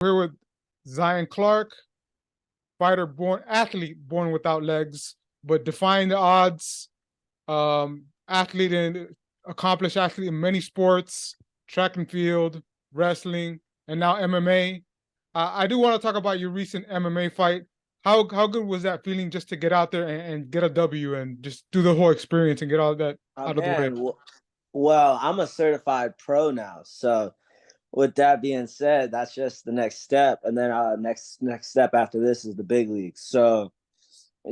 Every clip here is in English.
We're with Zion Clark, athlete born without legs, but defying the odds. Athlete and accomplished athlete in many sports, track and field, wrestling, and now MMA. I do want to talk about your recent MMA fight. How good was that feeling just to get out there and get a W and just do the whole experience and get all that out of the way? Man, well, I'm a certified pro now, so with that being said, that's just the next step, and then next step after this is the big leagues. So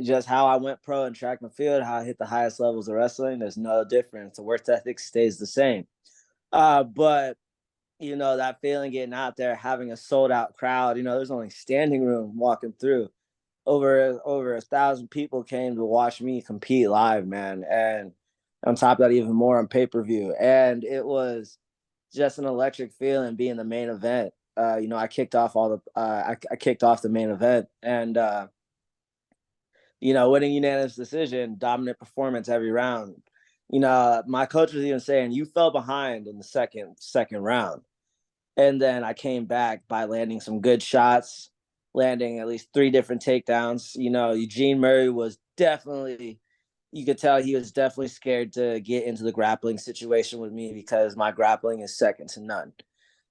just how I went pro in track and field, how I hit the highest levels of wrestling, there's no difference. The work ethic stays the same. But that feeling getting out there, having a sold out crowd, there's only standing room walking through. Over 1,000 people came to watch me compete live, man. And on top of that, even more on pay-per-view. And it was just an electric feeling being the main event. I kicked off I kicked off the main event, and winning unanimous decision, dominant performance every round. My coach was even saying you fell behind in the second round, and then I came back by landing some good shots, landing at least 3 different takedowns. Eugene Murray was definitely, you could tell he was definitely scared to get into the grappling situation with me because my grappling is second to none.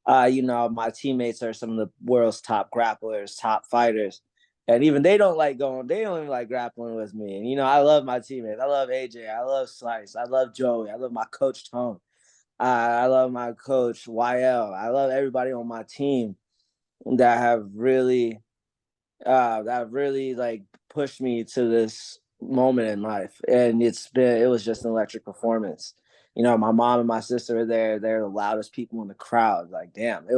My teammates are some of the world's top grapplers, top fighters. And even they don't even like grappling with me. And, I love my teammates. I love AJ. I love Slice. I love Joey. I love my coach, Tone. I love my coach, YL. I love everybody on my team that have really like pushed me to this moment in life. And it was just an electric performance. My mom and my sister were there. They're the loudest people in the crowd. Like, damn, it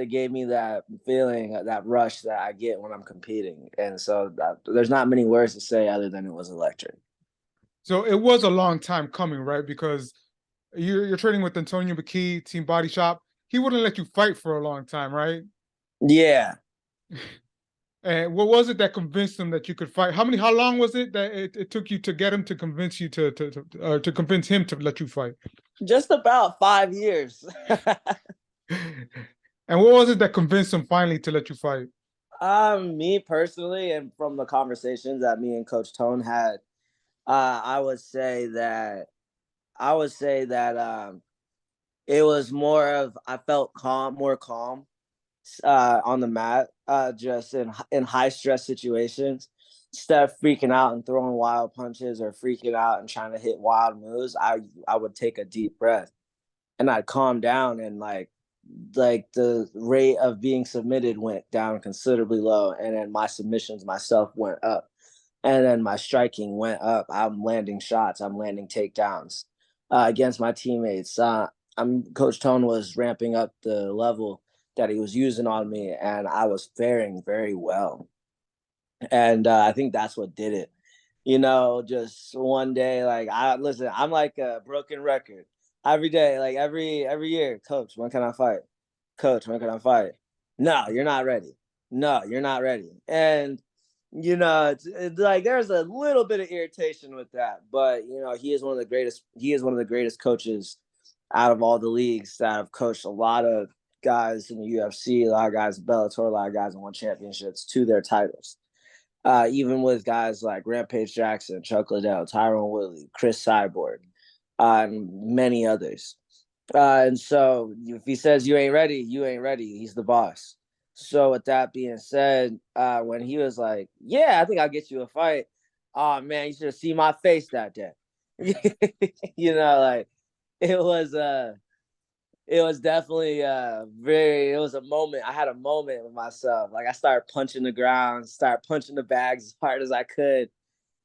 gave me that feeling, that rush that I get when I'm competing. And so there's not many words to say other than it was electric. So it was a long time coming, right? Because you're training with Antonio McKee, Team Body Shop. He wouldn't let you fight for a long time, right? Yeah. And what was it that convinced him that you could fight? How long was it that it took you to get him to convince you to convince him to let you fight? Just about 5 years. And what was it that convinced him finally to let you fight? Me personally, and from the conversations that me and Coach Tone had, I would say that it was more of I felt more calm on the mat, just in high stress situations. Instead of freaking out and throwing wild punches or freaking out and trying to hit wild moves, I would take a deep breath and I'd calm down, and like the rate of being submitted went down considerably low, and then my submissions myself went up, and then my striking went up. I'm landing shots, I'm landing takedowns against my teammates. Coach Tone was ramping up the level that he was using on me, and I was faring very well. And I think that's what did it. Just one day, like I'm like a broken record. Every day, like every year, coach, when can I fight? Coach, when can I fight? No, you're not ready. No, you're not ready. And it's like there's a little bit of irritation with that, but he is one of the greatest. He is one of the greatest coaches out of all the leagues that have coached a lot of guys in the UFC, a lot of guys in Bellator, a lot of guys in won championships to their titles. Even with guys like Rampage Jackson, Chuck Liddell, Tyron Woodley, Chris Cyborg, and many others. And so if he says you ain't ready, you ain't ready. He's the boss. So with that being said, when he was like, yeah, I think I'll get you a fight. Oh man, you should have seen my face that day. Like it was definitely it was a moment. I had a moment with myself. Like I started punching the ground, started punching the bags as hard as I could.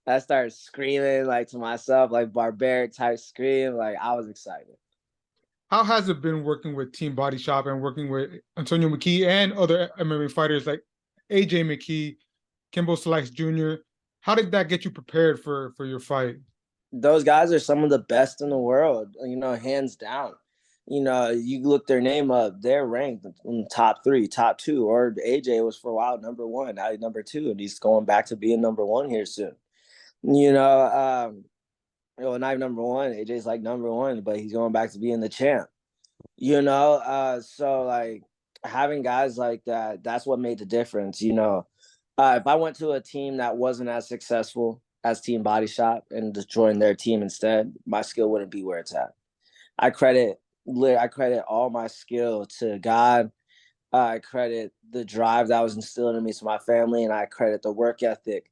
I started screaming like to myself, like barbaric type scream. Like I was excited. How has it been working with Team Body Shop and working with Antonio McKee and other MMA fighters like AJ McKee, Kimbo Slice Jr.? How did that get you prepared for your fight? Those guys are some of the best in the world, hands down. You look their name up, they're ranked in top 3, top 2, or AJ was for a while number 1, now he's number 2, and he's going back to being number 1 here soon. Not even number 1, AJ's like number 1, but he's going back to being the champ. So like having guys like that, that's what made the difference. You know, if I went to a team that wasn't as successful as Team Body Shop and just joined their team instead, my skill wouldn't be where it's at. I credit all my skill to God. I credit the drive that was instilled in me to my family, and I credit the work ethic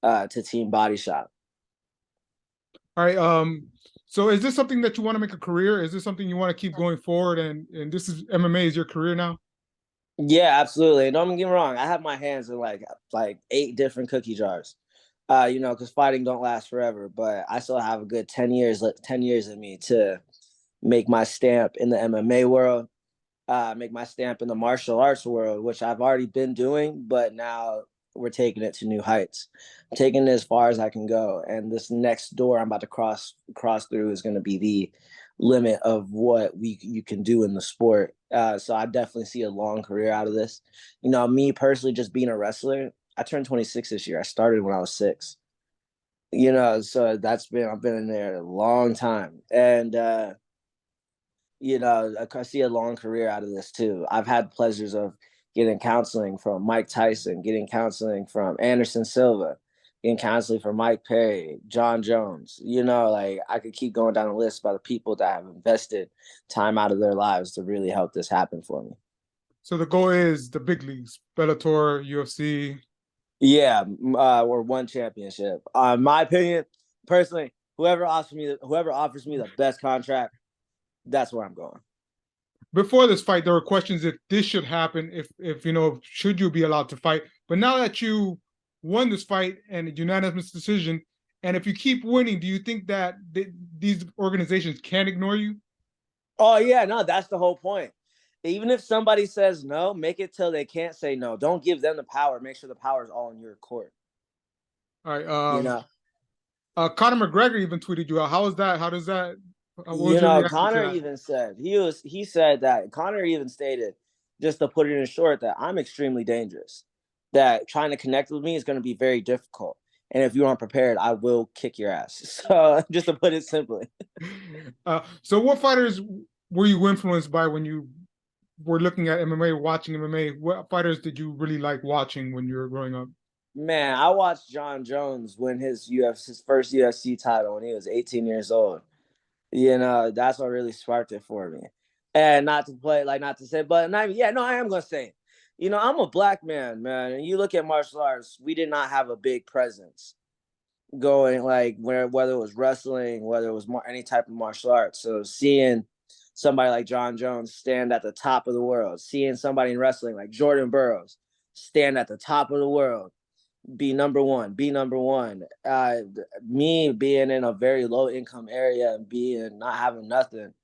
to Team Body Shop. All right. So is this something that you want to make a career? Is this something you want to keep going forward? And this is MMA is your career now? Yeah, absolutely. Don't get me wrong. I have my hands in like 8 different cookie jars. You know, because fighting don't last forever. But I still have a good 10 years in me to make my stamp in the MMA world, make my stamp in the martial arts world, which I've already been doing, but now we're taking it to new heights. I'm taking it as far as I can go, and this next door I'm about to cross through is going to be the limit of what you can do in the sport. So I definitely see a long career out of this. You know, me personally, just being a wrestler, I turned 26 this year. I started when I was 6. You know, so I've been in there a long time, and you know, I see a long career out of this too. I've had pleasures of getting counseling from Mike Tyson, getting counseling from Anderson Silva, getting counseling from Mike Perry, Jon Jones. You know, like I could keep going down the list by the people that have invested time out of their lives to really help this happen for me. So the goal is the big leagues, Bellator, UFC. Yeah, we're one championship. My opinion, personally, whoever offers me the best contract, that's where I'm going. Before this fight, there were questions if this should happen, if you know, should you be allowed to fight? But now that you won this fight and a unanimous decision, and if you keep winning, do you think that these organizations can't ignore you? Oh yeah, no, that's the whole point. Even if somebody says no, make it till they can't say no. Don't give them the power. Make sure the power is all in your court. All right. You know, Conor McGregor even tweeted you out. How is that? How does that? What was you your know. reaction to Connor that? even said he said that Connor even stated, just to put it in short, that I'm extremely dangerous. That trying to connect with me is going to be very difficult, and if you aren't prepared, I will kick your ass. So just to put it simply. So what fighters were you influenced by when you were looking at MMA, watching MMA? What fighters did you really like watching when you were growing up? Man, I watched Jon Jones win his first UFC title when he was 18 years old. You know, that's what really sparked it for me. And not to play, like, not to say, but not, yeah, no, I am going to say it. You know, I'm a black man, man. And you look at martial arts, we did not have a big presence going, like, whether it was wrestling, whether it was any type of martial arts. So seeing somebody like Jon Jones stand at the top of the world, seeing somebody in wrestling like Jordan Burroughs stand at the top of the world, be number one, be number one. Me being in a very low income area and being not having nothing,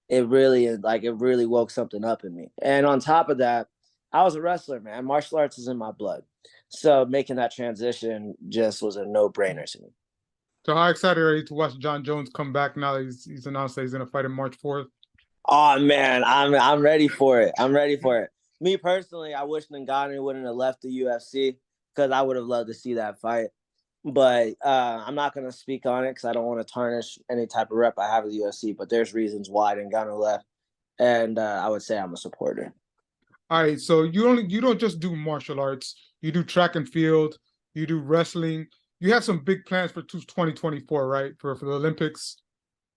it really woke something up in me. And on top of that, I was a wrestler, man. Martial arts is in my blood. So making that transition just was a no-brainer to me. So how excited are you to watch Jon Jones come back now that he's announced that he's going to fight in March 4th? Oh man, I'm ready for it. I'm ready for it. Me personally, I wish Ngannou wouldn't have left the UFC because I would have loved to see that fight. But I'm not going to speak on it because I don't want to tarnish any type of rep I have with the UFC. But there's reasons why Ngannou left, and I would say I'm a supporter. All right, so you don't just do martial arts. You do track and field. You do wrestling. You have some big plans for 2024, right? For the Olympics.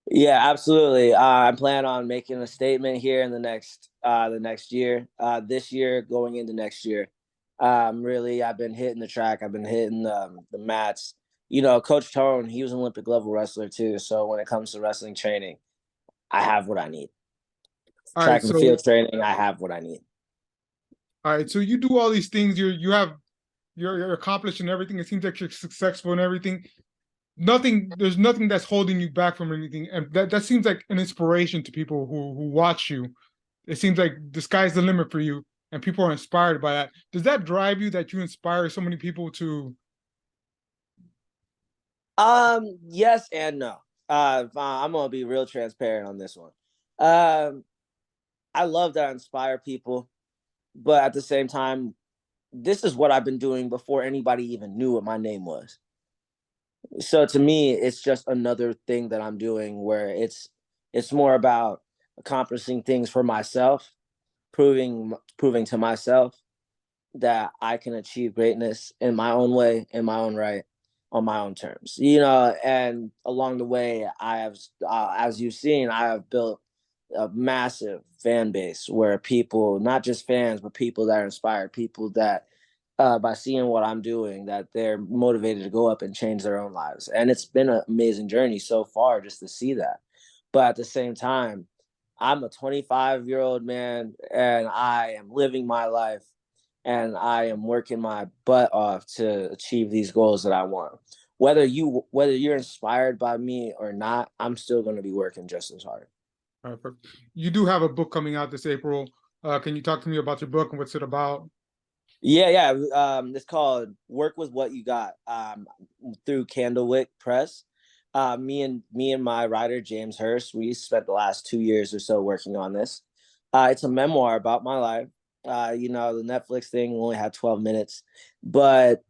Yeah, absolutely. I plan on making a statement here in the next year. This year, going into next year. Really, I've been hitting the track. I've been hitting the mats. You know, Coach Tone, he was an Olympic level wrestler too. So when it comes to wrestling training, I have what I need. All right, Track and so field training, I have what I need. so you do all these things. You're accomplished in everything. It seems like you're successful in everything. There's nothing that's holding you back from anything, and that seems like an inspiration to people who watch you. It seems like the sky's the limit for you, and people are inspired by that. Does that drive you that you inspire so many people to? Yes and no. I'm gonna be real transparent on this one. Um, I love that I inspire people, but at the same time, this is what I've been doing before anybody even knew what my name was. So to me, it's just another thing that I'm doing where it's more about accomplishing things for myself proving to myself that I can achieve greatness in my own way, in my own right, on my own terms. And along the way, I have, as you've seen, I have built a massive fan base where people, not just fans, but people that are inspired, people that by seeing what I'm doing, that they're motivated to go up and change their own lives. And it's been an amazing journey so far just to see that. But at the same time, I'm a 25-year-old man and I am living my life and I am working my butt off to achieve these goals that I want. Whether you're inspired by me or not, I'm still going to be working just as hard. Perfect. You do have a book coming out this April. Can you talk to me about your book and what's it about? Yeah. It's called "Work with What You Got" through Candlewick Press. Me and my writer James Hurst, we spent the last 2 years or so working on this. It's a memoir about my life. The Netflix thing only had 12 minutes, but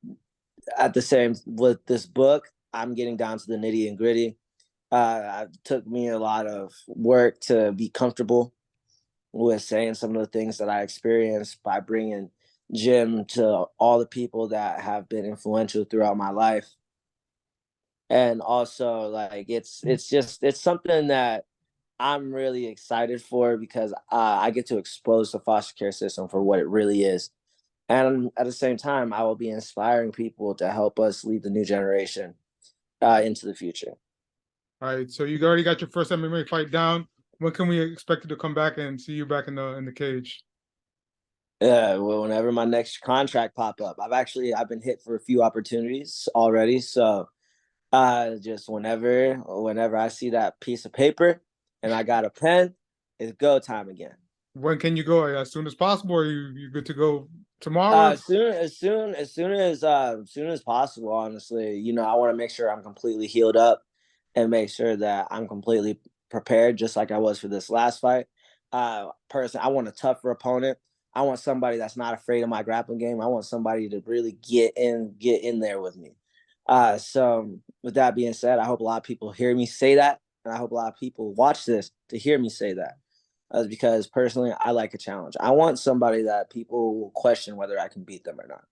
at the same with this book, I'm getting down to the nitty and gritty. It took me a lot of work to be comfortable with saying some of the things that I experienced by bringing Jim to all the people that have been influential throughout my life. And also, like, it's something that I'm really excited for because I get to expose the foster care system for what it really is. And at the same time, I will be inspiring people to help us lead the new generation into the future. All right. So you already got your first MMA fight down. When can we expect you to come back and see you back in the cage? Yeah, well, whenever my next contract pop up, I've been hit for a few opportunities already. So just whenever I see that piece of paper and I got a pen, it's go time again. When can you go? As soon as possible, or you good to go tomorrow? As soon as possible. Honestly, I want to make sure I'm completely healed up and make sure that I'm completely prepared, just like I was for this last fight. I want a tougher opponent. I want somebody that's not afraid of my grappling game. I want somebody to really get in there with me. So with that being said, I hope a lot of people hear me say that, and I hope a lot of people watch this to hear me say that. Because personally, I like a challenge. I want somebody that people will question whether I can beat them or not.